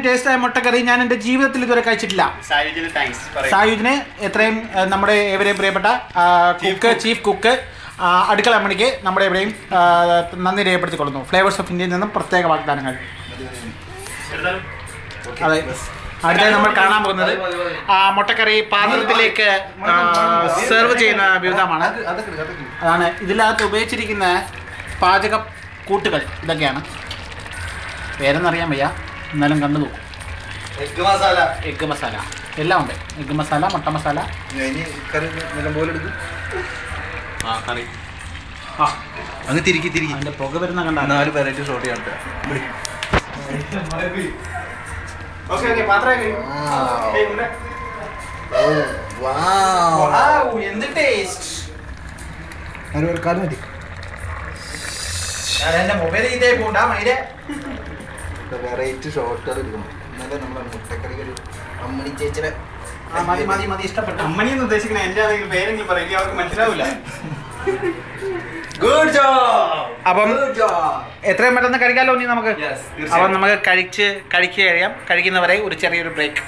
ടേസ്റ്റായ മുട്ടക്കറി ഞാൻ എൻ്റെ ജീവിതത്തിൽ ഇതുവരെ കഴിച്ചിട്ടില്ല. സായുജിന് എത്രയും നമ്മുടെ എവരെയും പ്രിയപ്പെട്ട ചീഫ് കുക്ക് അടുക്കള മണിക്ക് നമ്മുടെ എവിടെയും നന്ദി രേഖപ്പെടുത്തിക്കൊള്ളുന്നു. ഫ്ലേവേഴ്സ് ഓഫ് ഇന്ത്യയിൽ നിന്നും പ്രത്യേക വാഗ്ദാനങ്ങൾ. അതെ, അടുത്തായി നമ്മൾ കാണാൻ പോകുന്നത് മുട്ടക്കറി പാത്രത്തിലേക്ക് സെർവ് ചെയ്യുന്ന വിധമാണ്. അതാണ് ഇതിനകത്ത് ഉപയോഗിച്ചിരിക്കുന്ന പാചക കൂട്ടുകൾ ഇതൊക്കെയാണ്. പേരെന്നറിയാൻ വയ്യ, എന്നാലും കണ്ടു നോക്കും. എഗ് മസാല എല്ലാം ഉണ്ട്. എഗ് മസാല, മുട്ട മസാല, കറി. അങ്ങ് തിരിക്കി അതിൻ്റെ പുക വരുന്ന കണ്ട 4 വെറൈറ്റി ഷോട്ട് ചെയ്യാൻ. എന്ത് ടേസ്റ്റ്! വെറൈറ്റി ഷോട്ടുകൾ എടുക്കണം. എന്നാലേ നമ്മുടെ മുട്ടക്കറി ഒരു അമ്മണി ചേച്ചിയുടെ മതി ഇഷ്ടപ്പെട്ടു. അമ്മണി എന്ന് ഉദ്ദേശിക്കണ എന്റെ പേരെങ്കിലും പറയും, അവർക്ക് മനസ്സിലാവില്ല. അപ്പം എത്രയും പെട്ടെന്ന് കഴിക്കാമല്ലോ ഇനി നമുക്ക്. അപ്പം നമുക്ക് കഴിച്ച് കഴിയാം. കഴിക്കുന്നവരെ ഒരു ചെറിയൊരു ബ്രേക്ക്.